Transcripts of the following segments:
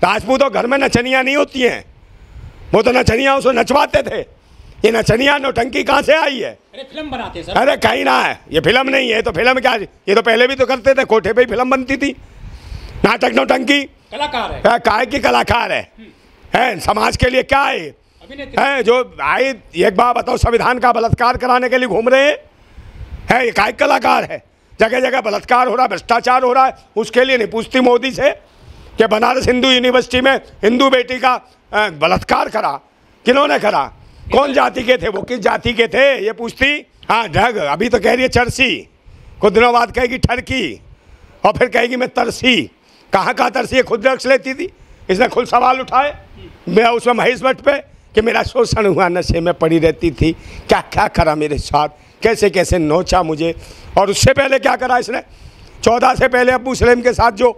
राजपूतों घर में नचनियाँ नहीं होती हैं, वो तो नचनियाँ उसको नचवाते थे। ये नचनियाँ नौटंकी कहाँ से आई है? अरे फिल्म बनाते हैं सर। अरे कहीं ना है, ये फिल्म नहीं है। तो फिल्म क्या, ये तो पहले भी तो करते थे, कोठे पे ही फिल्म बनती थी। नाटक नौटंकी कलाकार है, काय की कलाकार है समाज के लिए क्या है जो भाई। एक बात बताओ, संविधान का बलात्कार कराने के लिए घूम रहे हैं, ये काय कलाकार है? जगह जगह बलात्कार हो रहा है, भ्रष्टाचार हो रहा है, उसके लिए नहीं पूछती मोदी से कि बनारस हिंदू यूनिवर्सिटी में हिंदू बेटी का बलात्कार करा, किन्होंने करा, कौन जाति के थे, वो किस जाति के थे, ये पूछती। हाँ ढग, अभी तो कह रही है चरसी, कुछ दिनों बाद कहेगी ठरकी, और फिर कहेगी मैं तरसी। कहाँ तरसी है, खुद ड्रग्स लेती थी। इसने खुद सवाल उठाए मैं उसमें महेश भट्ट पे कि मेरा शोषण हुआ, नशे में पड़ी रहती थी, क्या क्या करा मेरे साथ, कैसे कैसे नोचा मुझे। और उससे पहले क्या करा इसने, 14 से पहले अबू सलेम के साथ जो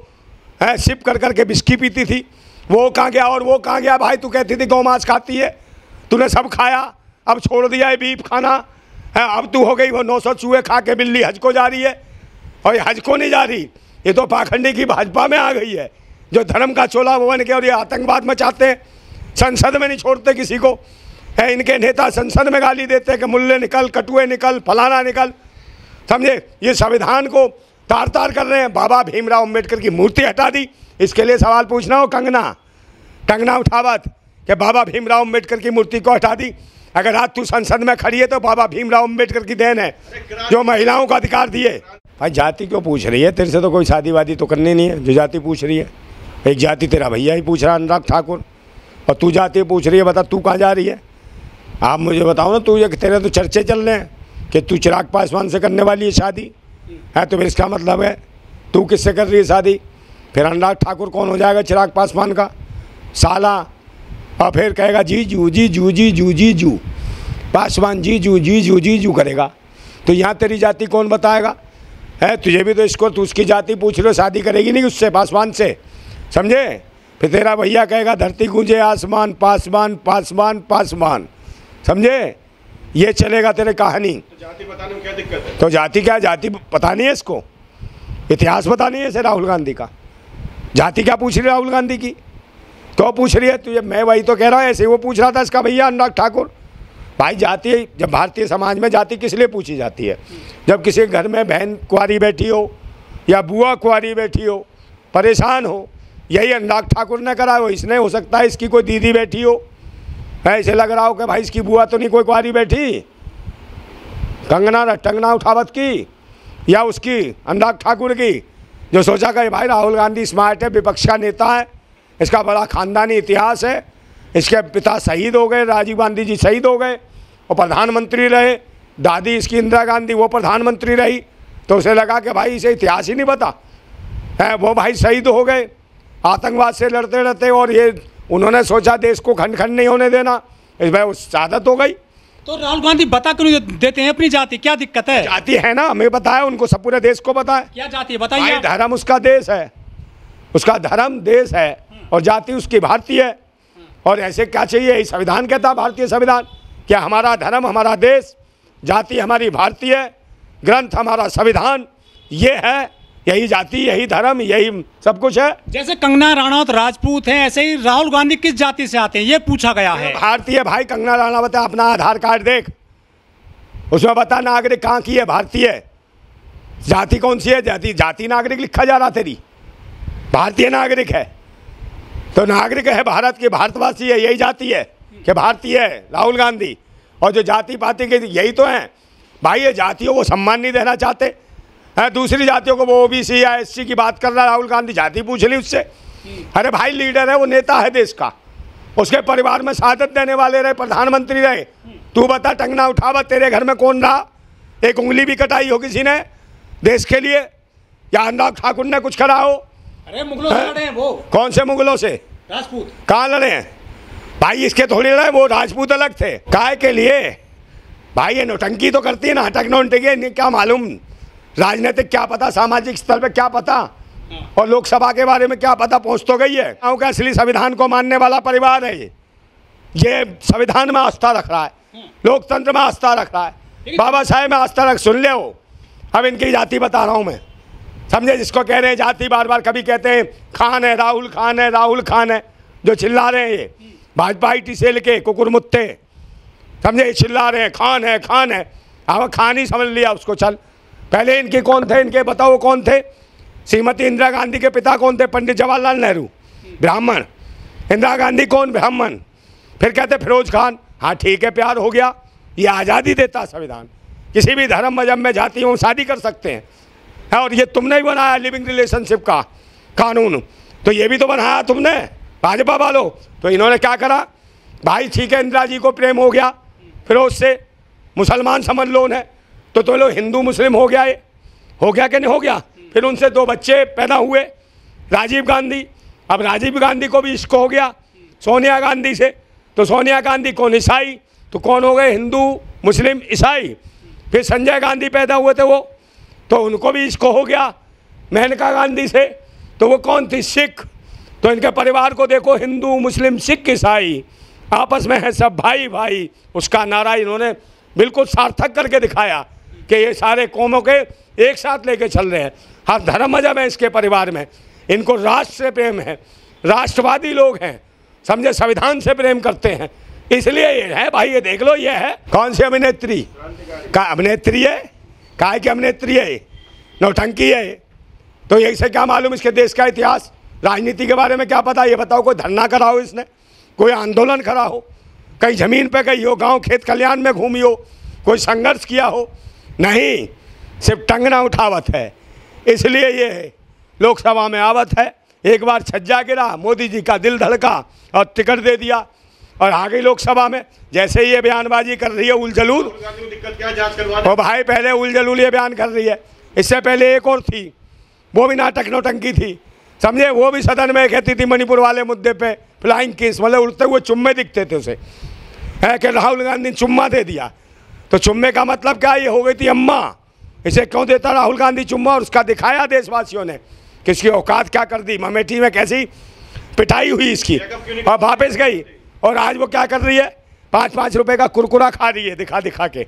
है सिप कर करके बिस्की पीती थी, वो कहाँ गया और वो कहाँ गया। भाई तू कहती थी गौ मांस खाती है, तूने सब खाया, अब छोड़ दिया है बीफ खाना है, अब तू हो गई वो 900 चूहे खा के बिल्ली हज को जा रही है। और ये हज को नहीं जा रही, ये तो पाखंडी की भाजपा में आ गई है, जो धर्म का चोला बन के और ये आतंकवाद मचाते हैं, संसद में नहीं छोड़ते किसी को है। इनके नेता संसद में गाली देते हैं कि मुल्ले निकल, कटुए निकल, फलाना निकल, समझे। ये संविधान को तार तार कर रहे हैं। बाबा भीमराव अम्बेडकर की मूर्ति हटा दी, इसके लिए सवाल पूछना हो कंगना उठावत कि बाबा भीमराव अम्बेडकर की मूर्ति को हटा दी। अगर आज तू संसद में खड़ी है तो बाबा भीमराव अम्बेडकर की देन है, जो महिलाओं को अधिकार दिए। भाई जाति क्यों पूछ रही है? तेरे से तो कोई शादी वादी तो करनी नहीं है जो जाति पूछ रही है। एक जाति तेरा भैया ही पूछ रहा अनुराग ठाकुर, और तू जाति पूछ रही है। बता तू कहाँ जा रही है? आप मुझे बताओ ना। तू ये तेरे तो चर्चे चल रहे हैं कि तू चिराग पासवान से करने वाली है शादी है, तो फिर इसका मतलब है तू किससे कर रही है शादी? फिर अनुराग ठाकुर कौन हो जाएगा चिराग पासवान का साला? और फिर कहेगा जीजू जीजू जीजू जीजू, पासवान जीजू जीजू जीजू करेगा। तो यहाँ तेरी जाति कौन बताएगा? है तुझे भी तो इसको, तू उसकी जाति पूछ रहे हो, शादी करेगी नहीं उससे, पासवान से, समझे। फिर तेरा भैया कहेगा धरती गूंजे आसमान, पासवान पासवान पासवान, समझे। ये चलेगा तेरे कहानी। तो जाति बताने में क्या दिक्कत है? तो जाति क्या, जाति पता नहीं है इसको, इतिहास पता नहीं है इसे राहुल गांधी का। जाति क्या पूछ रही है राहुल गांधी की? तो पूछ रही है तुझे, मैं वही तो कह रहा हूँ, ऐसे वो पूछ रहा था इसका भैया अनुराग ठाकुर। भाई जाति, जब भारतीय समाज में जाति किस लिए पूछी जाती है? जब किसी घर में बहन कुंवारी बैठी हो या बुआ कुंवारी बैठी हो, परेशान हो, यही अनुराग ठाकुर ने करा हो। इसने हो सकता है इसकी कोई दीदी बैठी हो, ऐसे लग रहा हो कि भाई इसकी बुआ तो नहीं कोई कुंवारी बैठी, टंगना उठावत की, या उसकी अनुराग ठाकुर की, जो सोचा कि भाई राहुल गांधी स्मार्ट है, विपक्ष का नेता है, इसका बड़ा खानदानी इतिहास है, इसके पिता शहीद हो गए, राजीव गांधी जी शहीद हो गए और प्रधानमंत्री रहे, दादी इसकी इंदिरा गांधी वो प्रधानमंत्री रही। तो उसे लगा कि भाई इसे इतिहास ही नहीं पता है, वो भाई शहीद हो गए आतंकवाद से लड़ते लड़ते, और ये उन्होंने सोचा देश को खंड खंड नहीं होने देना, इस भाई शहादत हो गई। तो राहुल गांधी बता क्यों देते हैं अपनी जाति? क्या दिक्कत है? जाति है ना, हमें पता है, उनको सब पूरे देश को पता है। क्या जाति है बताइए? धर्म उसका देश है, उसका धर्म देश है, और जाति उसकी भारतीय है। और ऐसे क्या चाहिए? संविधान कहता है, भारतीय संविधान, क्या हमारा धर्म हमारा देश, जाति हमारी भारतीय, ग्रंथ हमारा संविधान, ये है, यही जाति यही धर्म यही सब कुछ है। जैसे कंगना राणावत राजपूत हैं, ऐसे ही राहुल गांधी किस जाति से आते हैं ये पूछा गया है। भारतीय। भाई कंगना राणावत अपना आधार कार्ड देख, उसमें बता नागरिक कहाँ की है, भारतीय। जाति कौन सी है? जाति नागरिक लिखा जा रहा, तेरी भारतीय नागरिक है, तो नागरिक है भारत के, भारतवासी है, यही जाति है कि भारतीय है राहुल गांधी। और जो जाति पाति के यही तो हैं भाई, ये जातियों को सम्मान नहीं देना चाहते हैं, दूसरी जातियों को, वो ओबीसी या एससी की बात कर रहा है राहुल गांधी, जाति पूछ ली उससे। अरे भाई लीडर है वो, नेता है देश का, उसके परिवार में शहादत देने वाले रहे, प्रधानमंत्री रहे। तू बता टंगना उठावत तेरे घर में कौन रहा? एक उंगली भी कटाई हो किसी ने देश के लिए, या अनुराग ठाकुर ने कुछ करा हो? अरे मुगलों से लड़े हैं वो। कौन से मुगलों से? राजपूत। कहाँ लड़े हैं भाई? इसके थोड़ी लड़े, वो राजपूत अलग थे। काय के लिए भाई? ये नौटंकी तो करती है, नाटक नौटंकी, क्या मालूम राजनीतिक क्या पता, सामाजिक स्तर पे क्या पता, और लोकसभा के बारे में क्या पता, पहुंच तो गई है। गाँव का असली संविधान को मानने वाला परिवार है ये संविधान में आस्था रख रहा है, लोकतंत्र में आस्था रख रहा है, बाबा साहेब में आस्था रख। सुन ले हो, अब इनकी जाति बता रहा हूँ मैं, समझे, जिसको कह रहे हैं जाति, बार बार कभी कहते हैं खान है, राहुल खान है, राहुल खान है, जो चिल्ला रहे हैं ये भाजपा IT सेल के कुकुरमुत्ते, समझे, चिल्ला रहे हैं खान है, खान है। अब खान ही समझ लिया उसको। चल, पहले इनके कौन थे, इनके बताओ कौन थे? श्रीमती इंदिरा गांधी के पिता कौन थे? पंडित जवाहरलाल नेहरू, ब्राह्मण। इंदिरा गांधी कौन? ब्राह्मण। फिर कहते फिरोज खान। हाँ ठीक है, प्यार हो गया। ये आज़ादी देता संविधान, किसी भी धर्म मजहब में जातियों में शादी कर सकते हैं। और ये तुमने ही बनाया लिविंग रिलेशनशिप का कानून, तो ये भी तो बनाया तुमने, भाजपा वालों। तो इन्होंने क्या करा भाई? ठीक है, इंदिरा जी को प्रेम हो गया फिरोज से, मुसलमान समझ लो उन्हें, तो तुम लोग हिंदू मुस्लिम हो गया। ये हो गया कि नहीं हो गया? फिर उनसे 2 बच्चे पैदा हुए, राजीव गांधी। अब राजीव गांधी को भी इश्क हो गया सोनिया गांधी से, तो सोनिया गांधी कौन? ईसाई। तो कौन हो गए? हिंदू मुस्लिम ईसाई। फिर संजय गांधी पैदा हुए थे वो, तो उनको भी इश्क हो गया मेनका गांधी से, तो वो कौन थी? सिख। तो इनके परिवार को देखो, हिंदू मुस्लिम सिख ईसाई आपस में है सब भाई भाई। उसका नारा इन्होंने बिल्कुल सार्थक करके दिखाया कि ये सारे कौमों के एक साथ लेके चल रहे हैं। हर धर्म मजहब है इसके परिवार में, इनको राष्ट्र से प्रेम है, राष्ट्रवादी लोग हैं, समझे, संविधान से प्रेम करते हैं, इसलिए ये है भाई। ये देख लो, ये है कौन सी अभिनेत्री का अभिनेत्री है, काय की अभिनेत्री है, नौटंकी है। तो यही से क्या मालूम इसके देश का इतिहास, राजनीति के बारे में क्या पता? ये बताओ, कोई धरना करा हो इसने, कोई आंदोलन करा हो, कहीं ज़मीन पे गई हो, गांव खेत खलिहान में घूमी हो, कोई संघर्ष किया हो? नहीं, सिर्फ टंगना उठावत है। इसलिए ये लोकसभा में आवत है। एक बार छज्जा गिरा, मोदी जी का दिल धड़का और टिकट दे दिया और आ गई लोकसभा में। जैसे ही ये बयानबाजी कर रही है उलझलूल, दिक्कत क्या, जांच करवा दे। वो भाई पहले उलझलूल ये बयान कर रही है, इससे पहले एक और थी, वो भी नाटक नौटंकी थी, समझे, वो भी सदन में कहती थी मणिपुर वाले मुद्दे पे फ्लाइंग किस, मतलब उड़ते हुए चुम्मे दिखते थे उसे, है कि राहुल गांधी ने चुम्मा दे दिया। तो चुम्मे का मतलब क्या? ये हो गई थी अम्मा, इसे क्यों देता राहुल गांधी चुम्मा? और उसका दिखाया देशवासियों ने कि इसकी औकात क्या कर दी। अमेठी में कैसी पिटाई हुई इसकी, और वापस गई। और आज वो क्या कर रही है? 5-5 रुपए का कुरकुरा खा रही है, दिखा दिखा के,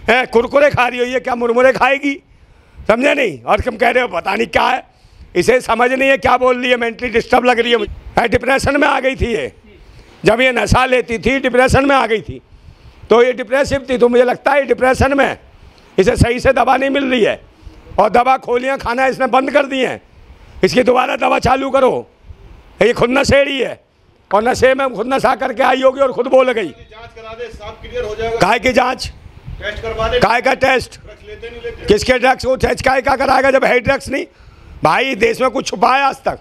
है कुरकुरे खा रही हो। ये क्या मुरमुरे खाएगी? समझे नहीं? और तुम कह रहे हो पता नहीं क्या है, इसे समझ नहीं है क्या बोल रही है, मेंटली डिस्टर्ब लग रही है। डिप्रेशन में आ गई थी ये, जब ये नशा लेती थी डिप्रेशन में आ गई थी, तो ये डिप्रेसिव थी। तो मुझे लगता है डिप्रेशन में इसे सही से दवा नहीं मिल रही है, और दवा खोलियाँ खाना इसने बंद कर दी हैं। इसकी दोबारा दवा चालू करो। ये खुद नशेड़ी है, और नशे में खुद नशा करके आई होगी और खुद बोल गई। जांच करा दे, सब क्लियर हो जाएगा। काय की जांच? टेस्ट करवा दे। काय का टेस्ट? लेते नहीं लेते। किसके ड्रग्स को टेस्ट काय का कराएगा जब है ड्रग्स नहीं? भाई देश में कुछ छुपाया आज तक?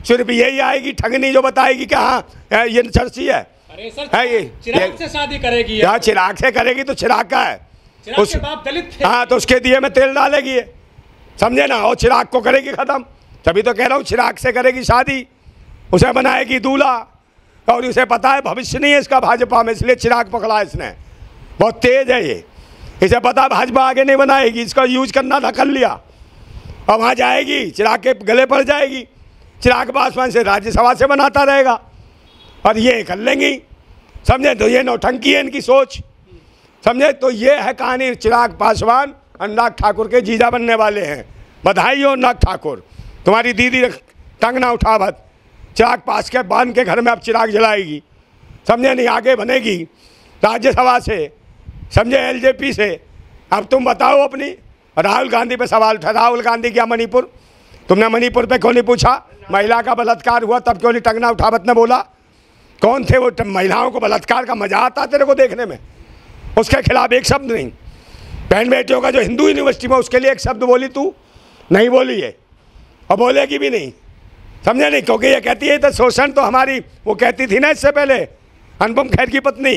सिर्फ यही आएगी ठगनी जो बताएगी कि हाँ ये चर्ची है। अरे सर, ये चिराग से शादी करेगी क्या? चिराग से करेगी तो चिराग का है, चिराग के बाप दलित थे। हाँ, तो उसके दिए में तेल डालेगी ये, समझे ना, और चिराग को करेगी खत्म। तभी तो कह रहा हूँ चिराग से करेगी शादी, उसे बनाएगी दूल्हा, और उसे पता है भविष्य नहीं है इसका भाजपा में, इसलिए चिराग पकड़ा इसने। बहुत तेज है ये, इसे पता है भाजपा आगे नहीं बनाएगी, इसका यूज करना था, कर लिया। और वहाँ जाएगी, चिराग के गले पड़ जाएगी, चिराग पासवान से राज्यसभा से बनाता रहेगा, और ये कर लेंगी, समझे। तो ये नौटंकी है इनकी सोच, समझे। तो ये है कहानी। चिराग पासवान अनुराग ठाकुर के जीजा बनने वाले हैं। बधाई हो अनुराग ठाकुर, तुम्हारी दीदी टंग ना उठावत, चिराग पास के बांध के घर में अब चिराग जलाएगी, समझे नहीं, आगे बनेगी राज्यसभा से, समझे, एलजेपी से। अब तुम बताओ अपनी। राहुल गांधी पे सवाल उठा, राहुल गांधी क्या मणिपुर? तुमने मणिपुर पे क्यों नहीं पूछा? महिला का बलात्कार हुआ तब क्यों नहीं टंगना उठावत ने बोला? कौन थे वो? महिलाओं को बलात्कार का मजा आता तेरे को देखने में? उसके खिलाफ एक शब्द नहीं। बहन बेटियों का जो हिंदू यूनिवर्सिटी में, उसके लिए एक शब्द बोली तू? नहीं बोली है, और बोलेगी भी नहीं, समझे नहीं, क्योंकि ये कहती है तो शोषण तो हमारी, वो कहती थी ना इससे पहले अनुपम खेर की पत्नी,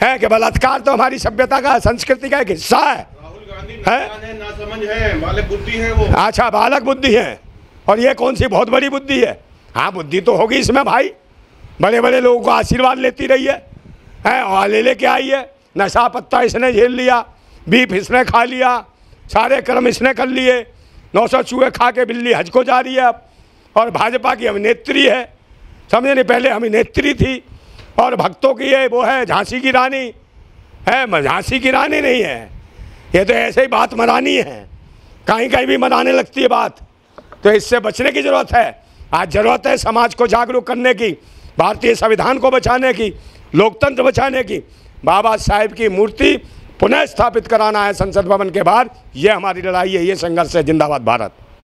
है कि बलात्कार तो हमारी सभ्यता का, संस्कृति का एक हिस्सा है। राहुल गांधी ना समझ है, बालक बुद्धि है वो। अच्छा, बालक बुद्धि है, और ये कौन सी बहुत बड़ी बुद्धि है? हाँ, बुद्धि तो होगी इसमें भाई, बड़े बड़े लोगों को आशीर्वाद लेती रही है, और लेके आई है। नशा पत्ता इसने झेल लिया, बीफ इसने खा लिया, सारे कर्म इसने कर लिए, 900 चूहे खा के बिल्ली हज को जा रही है अब, और भाजपा की अभिनेत्री है, समझे नहीं। पहले अभिनेत्री थी, और भक्तों की है, वो है झांसी की रानी है। झांसी की रानी नहीं है ये, तो ऐसे ही बात मनानी है, कहीं कहीं भी मनाने लगती है बात, तो इससे बचने की जरूरत है। आज जरूरत है समाज को जागरूक करने की, भारतीय संविधान को बचाने की, लोकतंत्र बचाने की। बाबा साहेब की मूर्ति पुनः स्थापित कराना है संसद भवन के बाहर। ये हमारी लड़ाई है, ये संघर्ष है। जिंदाबाद भारत।